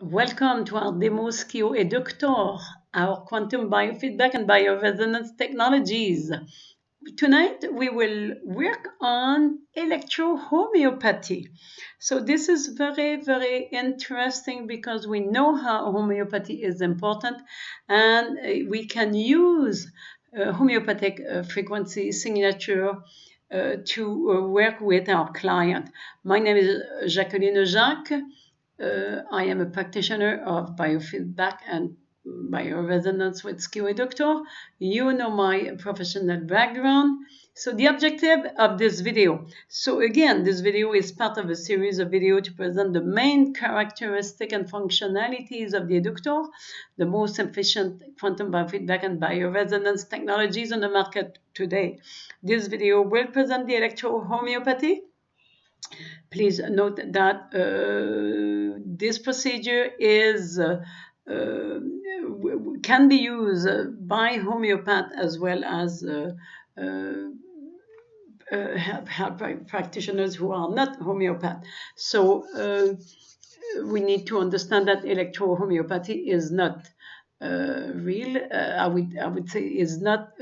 Welcome to our demo SCIO EDUCTOR, our quantum biofeedback and bioresonance technologies. Tonight we will work on electro homeopathy. So this is very interesting because we know how homeopathy is important, and we can use homeopathic frequency signature to work with our client. My name is Jacqueline Jacques. I am a practitioner of biofeedback and bioresonance with SCIO EDUCTOR. You know my professional background. So the objective of this video. So again, this video is part of a series of videos to present the main characteristic and functionalities of the EDUCTOR, the most efficient quantum biofeedback and bioresonance technologies on the market today. This video will present the electro homeopathy. Please note that this procedure can be used by homeopath as well as health practitioners who are not homeopath. So we need to understand that electro homeopathy is not real. I would say is not.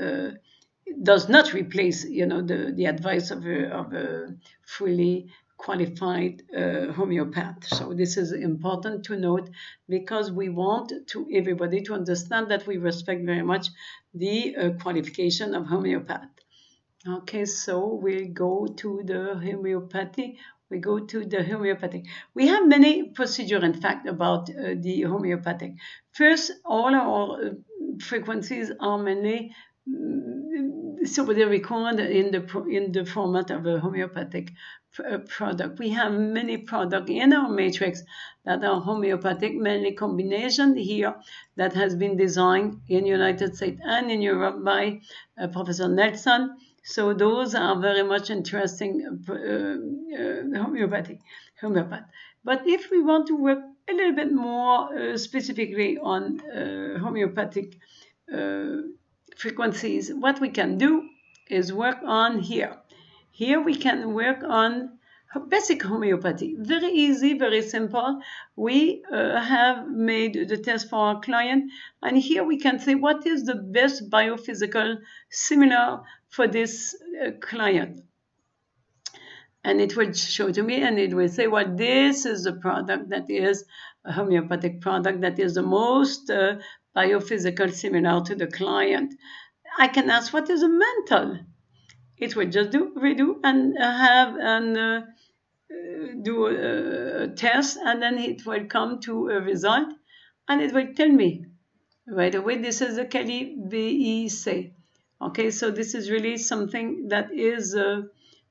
Does not replace, the advice of a fully qualified homeopath. So this is important to note because we want everybody to understand that we respect very much the qualification of homeopath. Okay, so we'll go to the homeopathy. We have many procedures, in fact, about the homeopathic. First, all our frequencies are mainly so they record in the format of a homeopathic product. We have many products in our matrix that are homeopathic, mainly combination here that has been designed in United States and in Europe by Professor Nelson. So those are very much interesting homeopath. But if we want to work a little bit more specifically on homeopathic frequencies, what we can do is work on here. Here we can work on basic homeopathy. Very easy, very simple. We have made the test for our client, and here we can say what is the best biophysical similar for this client. And it will show to me, and it will say, well, this is the product that is a homeopathic product that is the most biophysical similar to the client. I can ask, what is a mental? It will just redo and do a test, and then it will come to a result, and it will tell me right away, this is a Cali BEC. Okay, so this is really something that is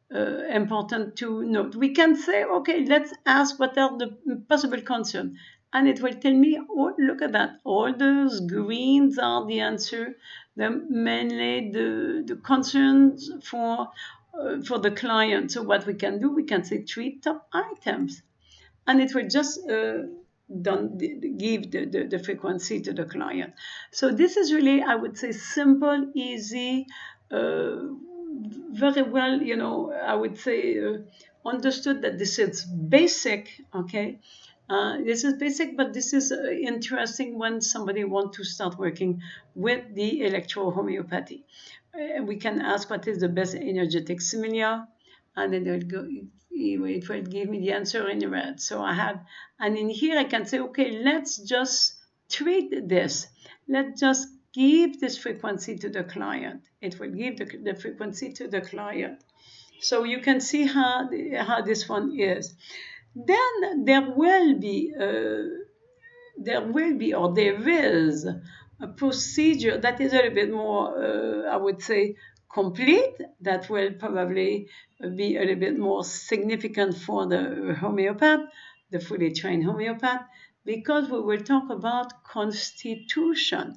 important to note. We can say, okay, let's ask what are the possible concerns. And it will tell me, oh, look at that. All those greens are the answer. Mainly the concerns for the client. So what we can do, we can say 3 top items. And it will just give the frequency to the client. So this is really, I would say, simple, easy, very well, I would say understood that this is basic, okay? This is basic, but this is interesting when somebody wants to start working with the electro homeopathy. We can ask what is the best energetic similar, and then it will give me the answer in red. So I have, and in here I can say, okay, let's just treat this. Let's just give this frequency to the client. It will give the frequency to the client. So you can see how this one is. Then there is a procedure that is a little bit more, I would say, complete, that will probably be a little bit more significant for the homeopath, the fully trained homeopath, because we will talk about constitution.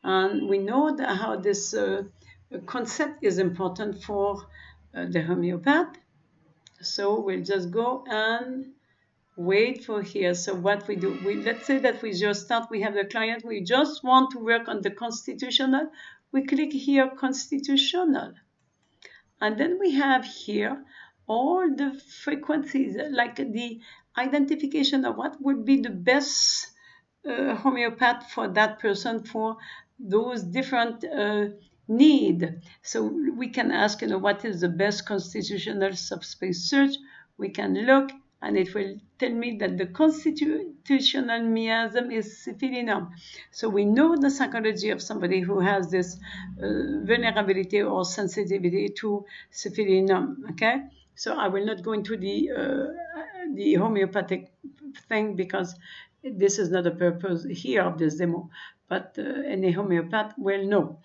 And we know that how this concept is important for the homeopath. So we'll just go and wait for here. So what we do, let's say that we just start, we have the client, we just want to work on the constitutional. We click here, constitutional. And then we have here all the frequencies, like the identification of what would be the best homeopath for that person for those different need. So we can ask, what is the best constitutional subspace search? We can look, and it will tell me that the constitutional miasm is syphilinum. So we know the psychology of somebody who has this vulnerability or sensitivity to syphilinum. Okay, so I will not go into the homeopathic thing because this is not the purpose here of this demo, but any homeopath will know.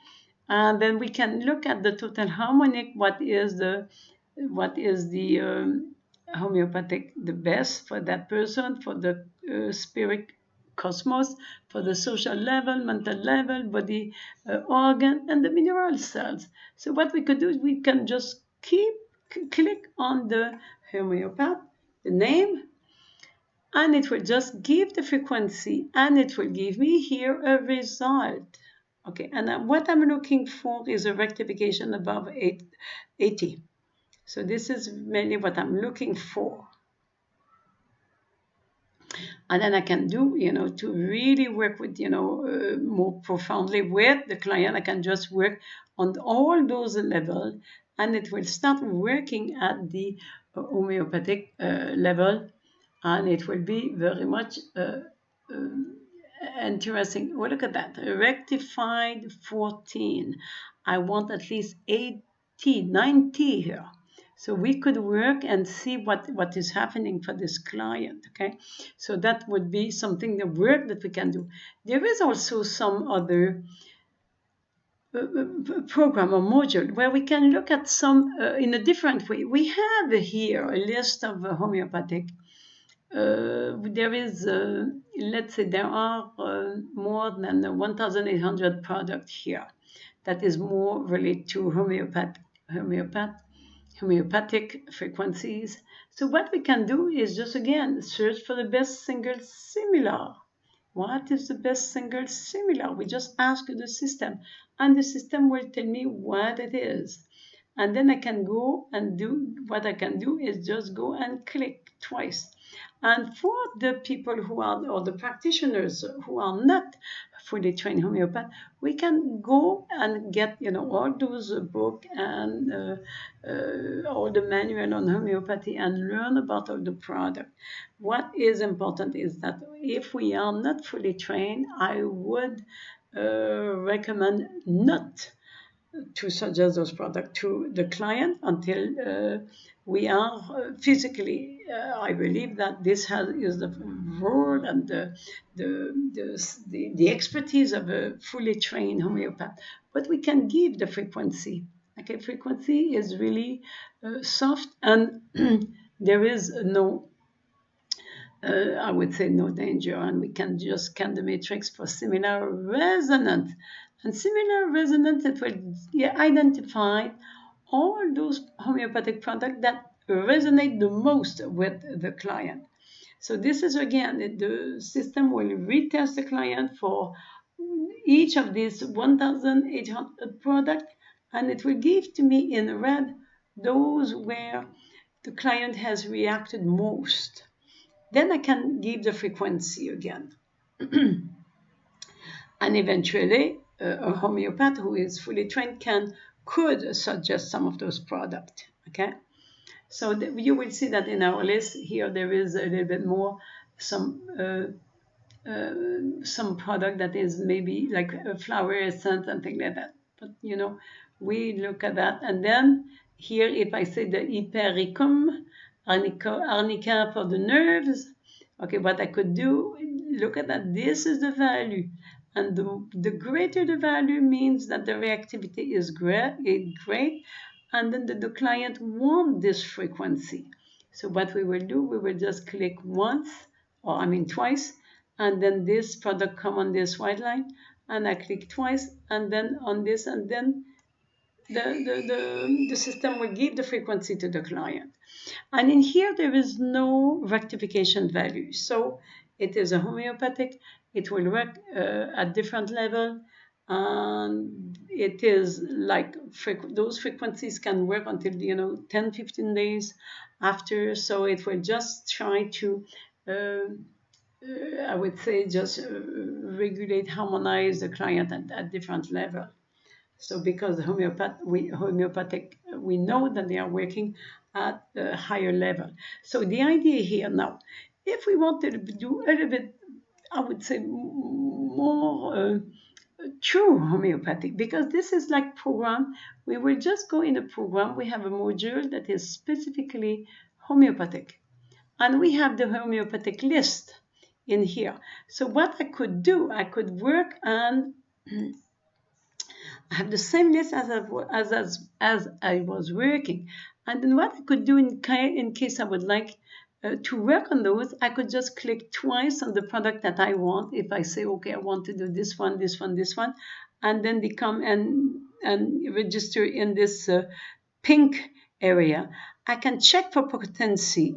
And then we can look at the total harmonic. What is the homeopathic the best for that person, for the spirit cosmos, for the social level, mental level, body organ, and the mineral cells. So what we could do is we can just click on the homeopath, the name, and it will just give the frequency, and it will give me here a result. Okay, and what I'm looking for is a rectification above 80. So this is mainly what I'm looking for. And then I can do, to really work with, more profoundly with the client, I can just work on all those levels, and it will start working at the homeopathic level, and it will be very much interesting. Oh, look at that. Rectified 14. I want at least 80, 90 here. So we could work and see what is happening for this client, okay? So that would be something, the work that we can do. There is also some other program or module where we can look at some in a different way. We have here a list of homeopathic. There is, let's say, there are more than 1,800 products here. That is more related to homeopathic frequencies. So what we can do is just again search for the best single similar. What is the best single similar? We just ask the system, and the system will tell me what it is. And then I can go and do what I can do is just go and click twice. And for the people who are, or the practitioners who are not fully trained homeopath, we can go and get, all those book and all the manual on homeopathy and learn about all the product. What is important is that if we are not fully trained, I would recommend not to suggest those products to the client until we are physically. I believe that this is the role and the expertise of a fully trained homeopath. But we can give the frequency. Okay, frequency is really soft, and there is no. I would say no danger, and we can just scan the matrix for similar resonance. And similar resonance, it will identify all those homeopathic products that resonate the most with the client. So this is again, the system will retest the client for each of these 1,800 products, and it will give to me in red those where the client has reacted most. Then I can give the frequency again. And eventually, a homeopath who is fully trained could suggest some of those products. Okay, so you will see that in our list here there is a little bit more some product that is maybe like a flower essence and things like that. But we look at that, and then here if I say the hypericum, arnica for the nerves, okay, what I could do, look at that, this is the value. And the greater the value means that the reactivity is great, and then the client wants this frequency. So what we will do, we will just click once, or twice, and then this product come on this white line, and I click twice, and then on this, and then the system will give the frequency to the client. And in here, there is no rectification value. So it is a homeopathic. It will work at different level. And it is like those frequencies can work until 10, 15 days. after. So it will just try to, I would say, just regulate, harmonize the client at different level. So because homeopathic, we know that they are working at a higher level. So the idea here now, if we wanted to do a little bit, I would say, more true homeopathic, because this is like program. We will just go in a program. We have a module that is specifically homeopathic, and we have the homeopathic list in here. So what I could do, I could work on I have the same list as I was working. And then what I could do in case I would like to work on those, I could just click twice on the product that I want. If I say, okay, I want to do this one, this one, this one, and then they come and register in this pink area, I can check for potency.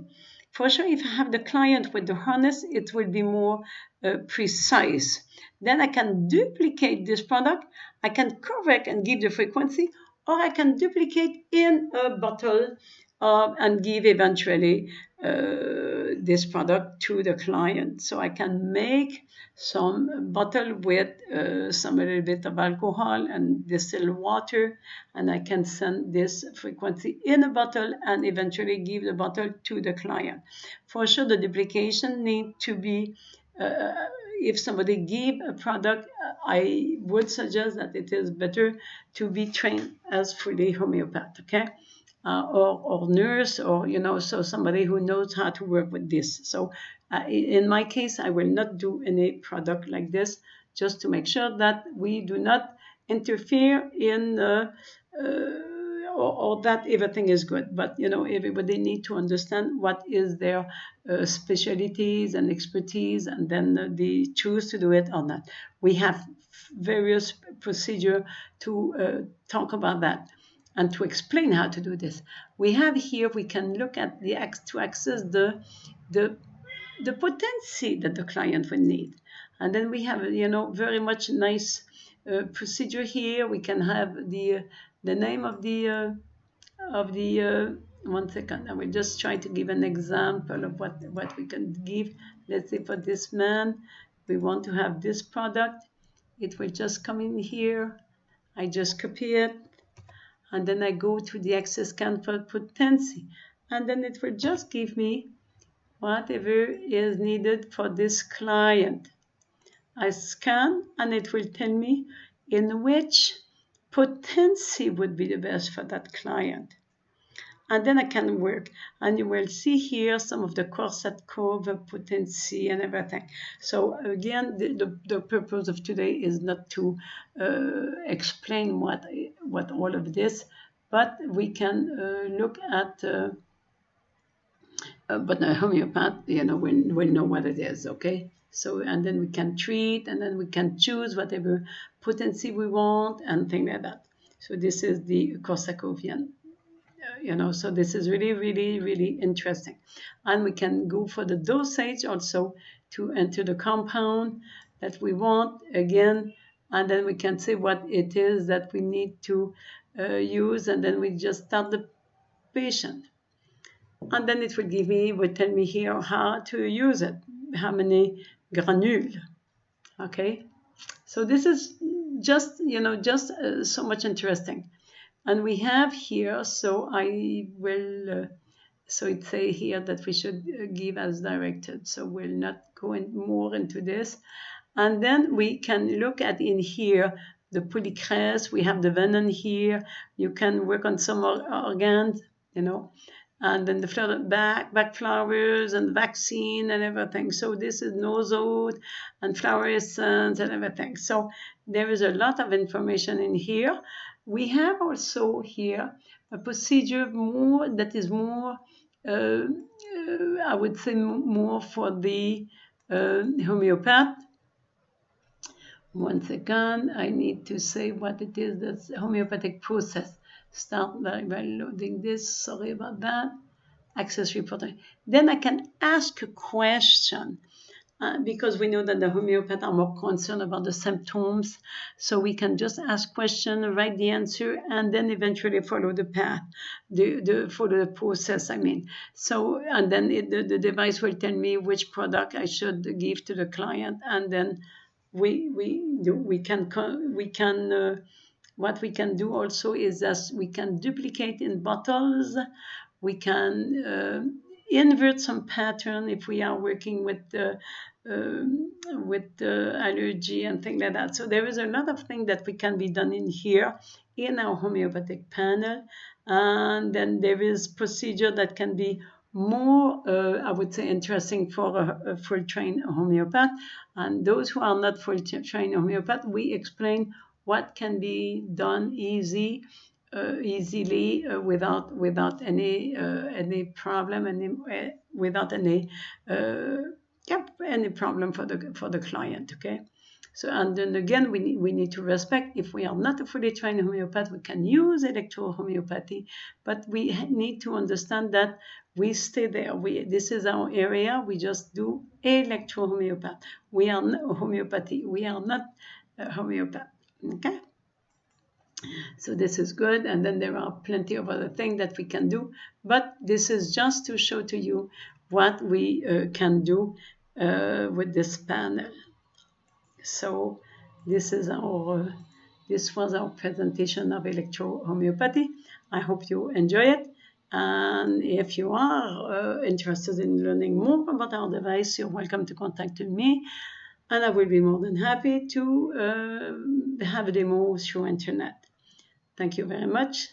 For sure, if I have the client with the harness, it will be more precise. Then I can duplicate this product. I can correct and give the frequency, or I can duplicate in a bottle and give eventually this product to the client. So I can make some bottle with some a little bit of alcohol and distill water, and I can send this frequency in a bottle and eventually give the bottle to the client. For sure, the duplication need to be if somebody give a product, I would suggest that it is better to be trained as fully homeopath, okay? Or nurse, or so somebody who knows how to work with this. So in my case, I will not do any product like this, just to make sure that we do not interfere in or that everything is good. But everybody need to understand what is their specialties and expertise, and then they choose to do it or not. We have various procedure to talk about that and to explain how to do this. We have here, we can look at to access the potency that the client will need. And then we have, very much nice procedure here. We can have the name of the, one second, I will just try to give an example of what we can give. Let's say for this man, we want to have this product. It will just come in here. I just copy it, and then I go to the access scan for potency, and then it will just give me whatever is needed for this client. I scan, and it will tell me in which potency would be the best for that client. And then I can work, and you will see here some of the corset cover potency and everything. So again, the purpose of today is not to explain what all of this, but we can look at but a homeopath, will know what it is, okay? So, and then we can treat, and then we can choose whatever potency we want, and things like that. So this is the Korsakovian, so this is really, really, really interesting. And we can go for the dosage also to enter the compound that we want again, and then we can say what it is that we need to use, and then we just start the patient. And then it will tell me here how to use it, how many granules, okay? So this is just, so much interesting. And we have here, so I will, so it say here that we should give as directed. So we'll not go more into this. And then we can look at in here, the polycress, we have the venom here. You can work on some organs, and then the back flowers and vaccine and everything. So this is nosode and flower essence and everything. So there is a lot of information in here. We have also here a procedure that is more, I would say, more for the homeopath. One second, I need to say what it is, that's homeopathic process. Start by loading this, sorry about that. Access reporting. Then I can ask a question because we know that the homeopaths are more concerned about the symptoms. So we can just ask questions, write the answer, and then eventually follow the path, follow the process, I mean. So, and then the device will tell me which product I should give to the client, and then we can what we can do also is that we can duplicate in bottles. We can invert some pattern if we are working with the allergy and things like that. So there is a lot of things that we can be done in here in our homeopathic panel. And then there is procedure that can be more, I would say, interesting for a full trained homeopath. And those who are not full trained homeopath, we explain what can be done easily without any problem, without any any problem for the client. Okay. So, and then again, we need to respect, if we are not a fully trained homeopath, we can use electro homeopathy, but we need to understand that we stay there. This is our area. We just do electro homeopath. We are not homeopathy. We are not homeopath. Okay. So this is good. And then there are plenty of other things that we can do. But this is just to show to you what we can do with this panel. So this was our presentation of electro homeopathy. I hope you enjoy it. And if you are interested in learning more about our device, you're welcome to contact me. And I will be more than happy to have a demo through internet. Thank you very much.